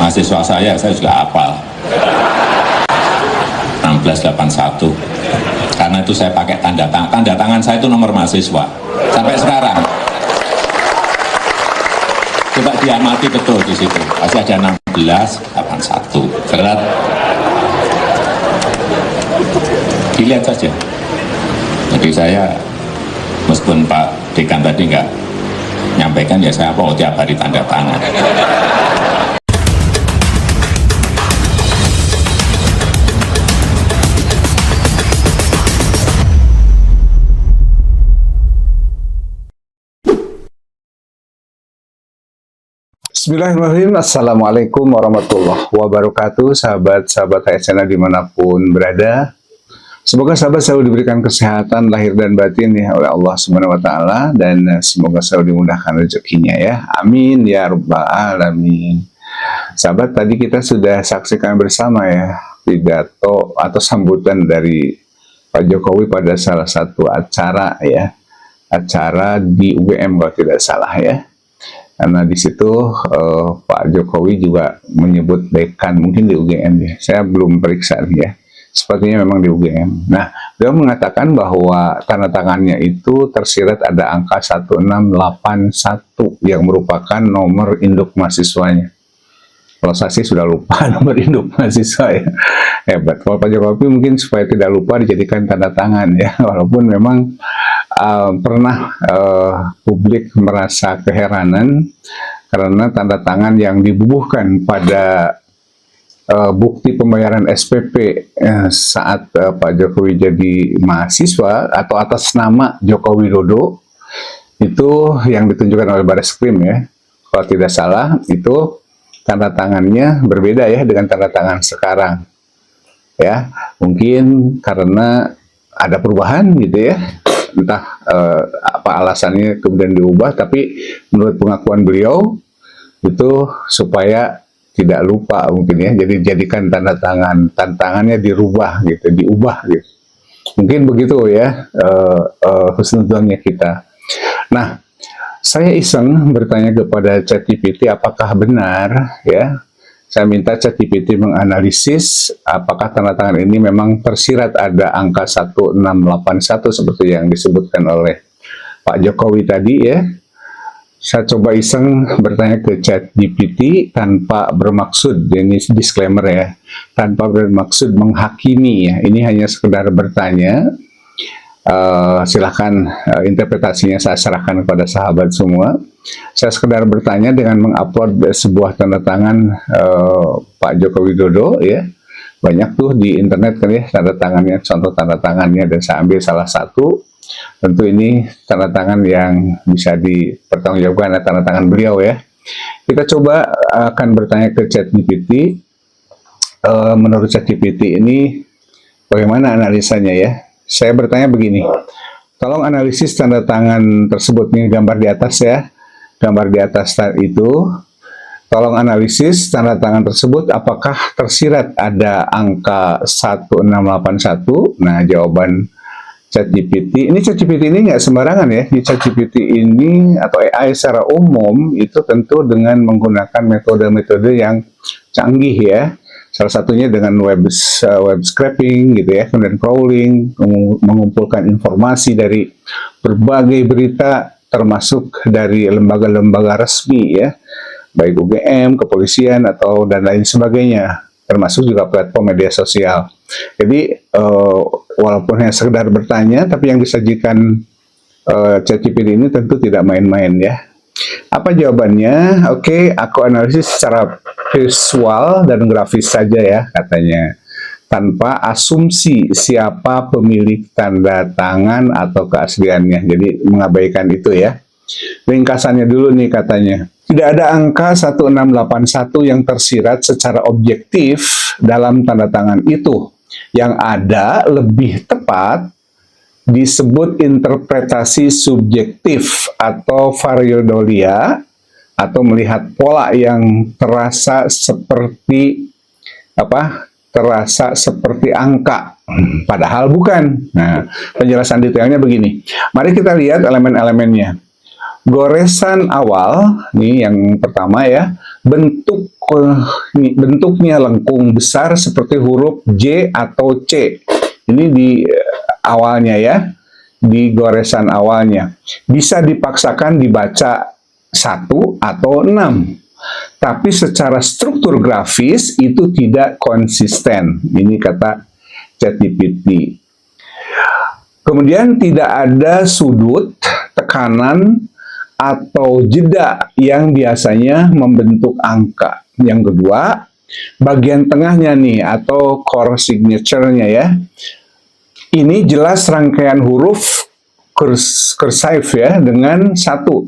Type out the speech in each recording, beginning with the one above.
mahasiswa saya juga hafal 1681, karena itu saya pakai tanda tangan saya itu nomor mahasiswa sampai sekarang. Coba diamati betul di situ, pasti ada 1681. Berat. Dilihat saja. Jadi saya, meskipun Pak Dekan tadi nggak nyampaikan, ya saya mau tiap hari tanda tangan. Bismillahirrahmanirrahim. Assalamualaikum warahmatullahi wabarakatuh. Sahabat-sahabat HH Channel dimanapun berada, semoga sahabat selalu diberikan kesehatan lahir dan batin ya oleh Allah Subhanahu Wa Taala, dan semoga selalu dimudahkan rezekinya ya. Amin ya rabbal alamin. Sahabat, tadi kita sudah saksikan bersama ya pidato atau sambutan dari Pak Jokowi pada salah satu acara ya, acara di UGM kalau tidak salah ya. Karena di situ Pak Jokowi juga menyebut dekan, mungkin di UGM ya. Saya belum periksa nih ya. Sepertinya memang di UGM. Nah, beliau mengatakan bahwa tanda tangannya itu tersirat ada angka 1681 yang merupakan nomor induk mahasiswanya. Kalau saya sih sudah lupa nomor induk mahasiswa ya. Hebat. Kalau Pak Jokowi mungkin supaya tidak lupa dijadikan tanda tangan ya. Walaupun memang pernah publik merasa keheranan karena tanda tangan yang dibubuhkan pada bukti pembayaran SPP saat Pak Jokowi jadi mahasiswa atau atas nama Joko Widodo itu yang ditunjukkan oleh Bareskrim ya. Kalau tidak salah itu tanda tangannya berbeda ya dengan tanda tangan sekarang ya. Mungkin karena ada perubahan gitu ya, entah apa alasannya kemudian diubah, tapi menurut pengakuan beliau itu supaya tidak lupa mungkin ya, jadi jadikan tanda tangannya dirubah gitu, diubah gitu, mungkin begitu ya husnuzonnya kita. Nah, saya iseng bertanya kepada ChatGPT apakah benar ya. Saya minta ChatGPT menganalisis apakah tanda tangan ini memang tersirat ada angka 1681 seperti yang disebutkan oleh Pak Jokowi tadi ya. Saya coba iseng bertanya ke ChatGPT tanpa bermaksud, ini disclaimer ya, tanpa bermaksud menghakimi ya. Ini hanya sekedar bertanya. Silahkan interpretasinya saya serahkan kepada sahabat semua. Saya sekedar bertanya dengan mengupload sebuah tanda tangan Pak Joko Widodo ya. Banyak tuh di internet kan ya tanda tangannya, contoh tanda tangannya, dan saya ambil salah satu. Tentu ini tanda tangan yang bisa dipertanggungjawabkan, tanda tangan beliau ya. Kita coba akan bertanya ke ChatGPT. Menurut ChatGPT ini bagaimana analisanya ya? Saya bertanya begini, tolong analisis tanda tangan tersebut, ini gambar di atas ya, gambar di atas itu, tolong analisis tanda tangan tersebut apakah tersirat ada angka 1681. Nah, jawaban ChatGPT, ini ChatGPT ini nggak sembarangan ya, di ChatGPT ini atau AI secara umum itu tentu dengan menggunakan metode-metode yang canggih ya. Salah satunya dengan web scraping gitu ya, kemudian crawling, mengumpulkan informasi dari berbagai berita termasuk dari lembaga-lembaga resmi ya, baik UGM, kepolisian atau dan lain sebagainya, termasuk juga platform media sosial. Jadi walaupun hanya sekedar bertanya, tapi yang disajikan ChatGPT ini tentu tidak main-main ya. Apa jawabannya? Oke, aku analisis secara visual dan grafis saja ya, katanya. Tanpa asumsi siapa pemilik tanda tangan atau keasliannya. Jadi mengabaikan itu ya. Ringkasannya dulu nih katanya. Tidak ada angka 1681 yang tersirat secara objektif dalam tanda tangan itu. Yang ada lebih tepat disebut interpretasi subjektif atau pareidolia, atau melihat pola yang terasa seperti apa? Terasa seperti angka, padahal bukan. Nah, penjelasan detailnya begini. Mari kita lihat elemen-elemennya. Goresan awal, nih yang pertama ya, bentuknya lengkung besar seperti huruf J atau C. Ini di awalnya ya, di goresan awalnya. Bisa dipaksakan dibaca 1 atau 6. Tapi secara struktur grafis itu tidak konsisten. Ini kata ChatGPT. Kemudian tidak ada sudut, tekanan, atau jeda yang biasanya membentuk angka. Yang kedua, bagian tengahnya nih atau core signature-nya ya. Ini jelas rangkaian huruf cursive ya dengan satu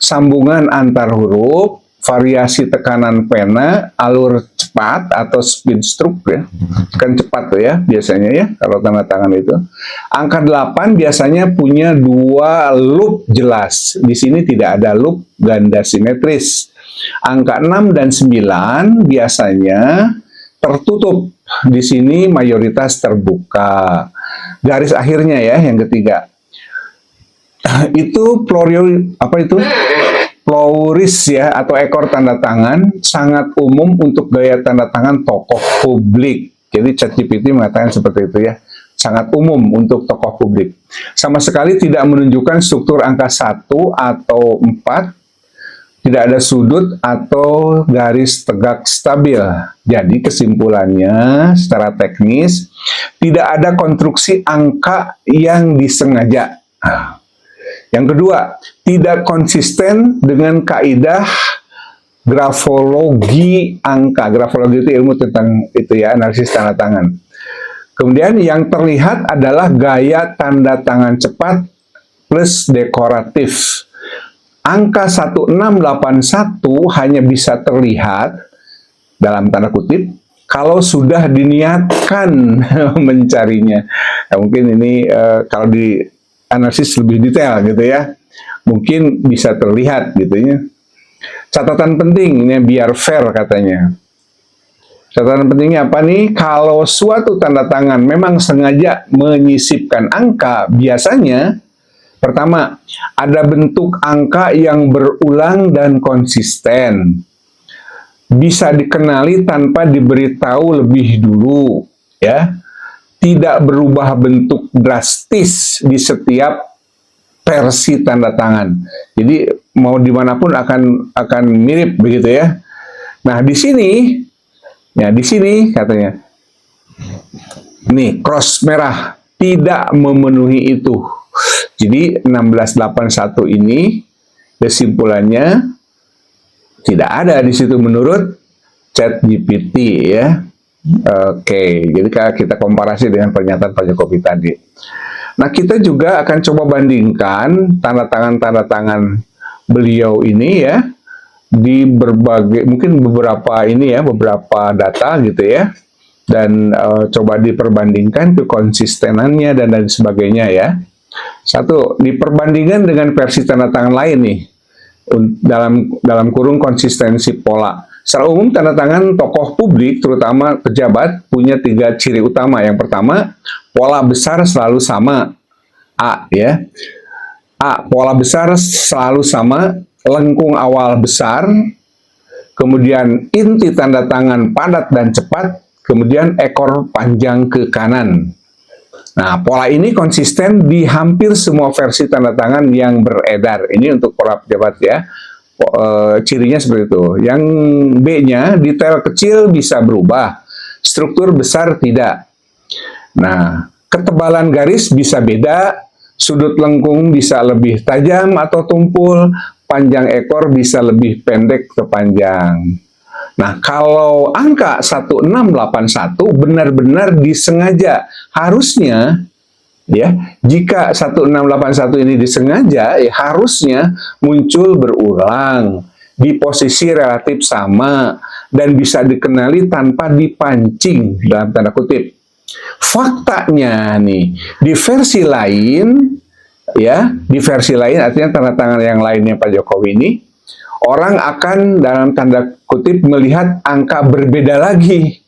sambungan antar huruf, variasi tekanan pena, alur cepat atau speed stroke ya. Kan cepat tuh ya biasanya ya kalau tanda tangan itu. Angka 8 biasanya punya 2 loop jelas. Di sini tidak ada loop ganda simetris. Angka 6 dan 9 biasanya tertutup. Di sini mayoritas terbuka. Garis akhirnya ya yang ketiga. Itu Pleuris ya atau ekor tanda tangan sangat umum untuk gaya tanda tangan tokoh publik. Jadi ChatGPT mengatakan seperti itu ya. Sangat umum untuk tokoh publik. Sama sekali tidak menunjukkan struktur angka 1 atau 4. Tidak ada sudut atau garis tegak stabil. Jadi kesimpulannya secara teknis tidak ada konstruksi angka yang disengaja. Yang kedua, tidak konsisten dengan kaidah grafologi angka. Grafologi itu ilmu tentang itu ya, analisis tanda tangan. Kemudian yang terlihat adalah gaya tanda tangan cepat plus dekoratif. Angka 1681 hanya bisa terlihat dalam tanda kutip kalau sudah diniatkan mencarinya. Nah, mungkin ini kalau di analisis lebih detail gitu ya, mungkin bisa terlihat gitu ya. Catatan penting ini biar fair katanya. Catatan pentingnya apa nih? Kalau suatu tanda tangan memang sengaja menyisipkan angka, biasanya pertama ada bentuk angka yang berulang dan konsisten, bisa dikenali tanpa diberitahu lebih dulu ya. Tidak berubah bentuk drastis di setiap versi tanda tangan. Jadi mau dimanapun akan mirip begitu ya. Nah di sini katanya, nih cross merah tidak memenuhi itu. Jadi 1681 ini kesimpulannya tidak ada di situ menurut ChatGPT ya. Oke, jadi kita komparasi dengan pernyataan Pak Jokowi tadi. Nah, kita juga akan coba bandingkan tanda tangan beliau ini ya di berbagai mungkin beberapa data gitu ya, dan coba diperbandingkan kekonsistenannya dan lain sebagainya ya. Satu, diperbandingkan dengan versi tanda tangan lain nih dalam kurung konsistensi pola. Secara umum, tanda tangan tokoh publik, terutama pejabat, punya 3 ciri utama. Yang pertama, pola besar selalu sama. A, ya. A, pola besar selalu sama, lengkung awal besar, kemudian inti tanda tangan padat dan cepat, kemudian ekor panjang ke kanan. Nah, pola ini konsisten di hampir semua versi tanda tangan yang beredar. Ini untuk pola pejabat ya. Cirinya seperti itu. Yang B-nya, detail kecil bisa berubah, struktur besar tidak. Nah, ketebalan garis bisa beda, sudut lengkung bisa lebih tajam atau tumpul, panjang ekor bisa lebih pendek ke panjang. Nah, kalau angka 1681 benar-benar disengaja, harusnya ya, jika 1681 ini disengaja, ya harusnya muncul berulang di posisi relatif sama dan bisa dikenali tanpa dipancing dalam tanda kutip. Faktanya nih, di versi lain ya, di versi lain artinya tanda tangan yang lainnya Pak Jokowi ini, orang akan dalam tanda kutip melihat angka berbeda lagi.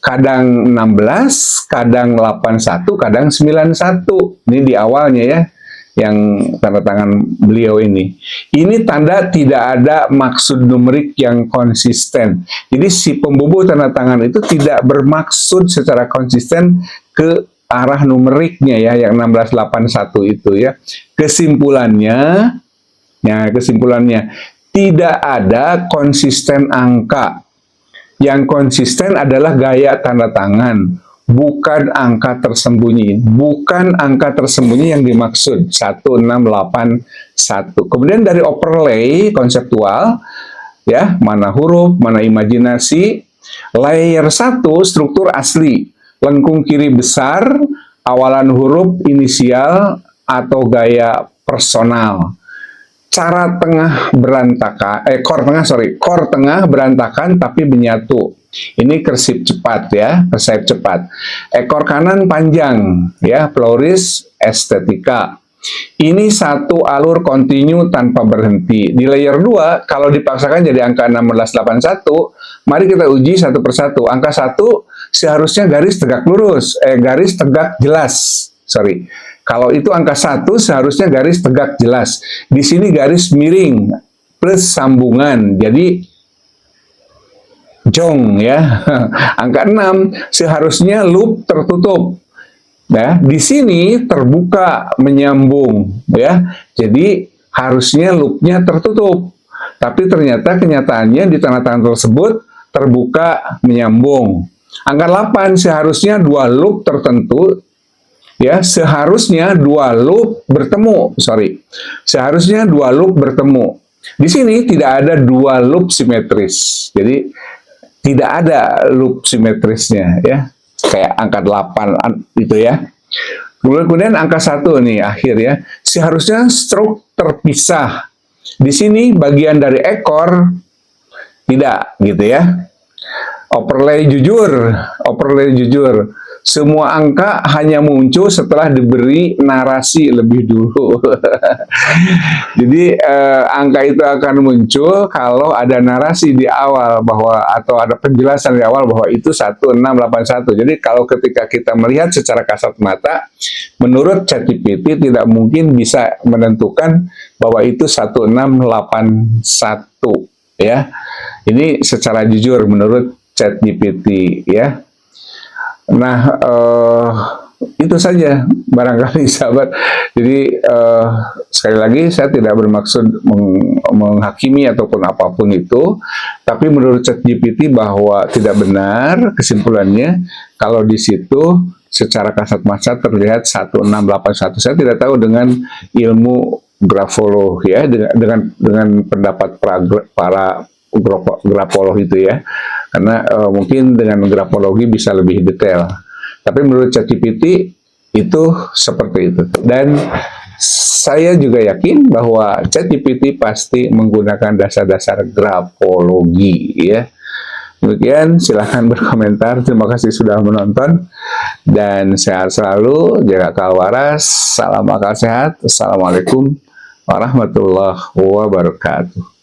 Kadang 16, kadang 81, kadang 91. Ini di awalnya ya. yang tanda tangan beliau ini. Ini tanda tidak ada maksud numerik yang konsisten. Jadi si pembobo tanda tangan itu tidak bermaksud secara konsisten ke arah numeriknya ya, yang 1681 itu ya. Kesimpulannya tidak ada konsisten angka. Yang konsisten adalah gaya tanda tangan, bukan angka tersembunyi. Bukan angka tersembunyi yang dimaksud 1681. Kemudian dari overlay konseptual, ya, mana huruf, mana imajinasi. Layer 1 struktur asli, lengkung kiri besar, awalan huruf inisial atau gaya personal. Cara tengah berantakan, core tengah berantakan tapi menyatu. Ini kersif cepat ya, kersif cepat. Ekor kanan panjang ya, floris estetika. Ini satu alur kontinu tanpa berhenti. Di layer 2, kalau dipaksakan jadi angka 1681, mari kita uji satu persatu. Angka 1 seharusnya garis tegak lurus, garis tegak jelas. Sorry. Kalau itu angka 1 seharusnya garis tegak jelas. Di sini garis miring plus sambungan. Jadi jong ya. Angka 6 seharusnya loop tertutup. Ya, di sini terbuka menyambung ya. Jadi harusnya loopnya tertutup. Tapi ternyata kenyataannya di tanda tangan tersebut terbuka menyambung. Angka 8 seharusnya dua loop tertentu. Ya, seharusnya dua loop bertemu. Seharusnya dua loop bertemu. Di sini tidak ada dua loop simetris. Jadi tidak ada loop simetrisnya ya. Kayak angka 8 itu ya. Kemudian angka 1 nih akhir ya. Seharusnya stroke terpisah. Di sini bagian dari ekor tidak gitu ya. Overlay jujur. Semua angka hanya muncul setelah diberi narasi lebih dulu. Jadi angka itu akan muncul kalau ada narasi di awal bahwa, atau ada penjelasan di awal bahwa itu 1681. Jadi kalau ketika kita melihat secara kasat mata, menurut ChatGPT tidak mungkin bisa menentukan bahwa itu 1681 ya. Ini secara jujur menurut ChatGPT ya. Nah, itu saja barangkali sahabat. Jadi sekali lagi saya tidak bermaksud menghakimi ataupun apapun itu, tapi menurut ChatGPT bahwa tidak benar kesimpulannya kalau di situ secara kasat mata terlihat 1681. Saya tidak tahu dengan ilmu grafolog ya, dengan pendapat para grafolog itu ya. Karena mungkin dengan grafologi bisa lebih detail. Tapi menurut ChatGPT itu seperti itu. Dan saya juga yakin bahwa ChatGPT pasti menggunakan dasar-dasar grafologi ya. Demikian, silahkan berkomentar. Terima kasih sudah menonton. Dan sehat selalu, jaga akal waras, salam akal sehat. Assalamualaikum warahmatullahi wabarakatuh.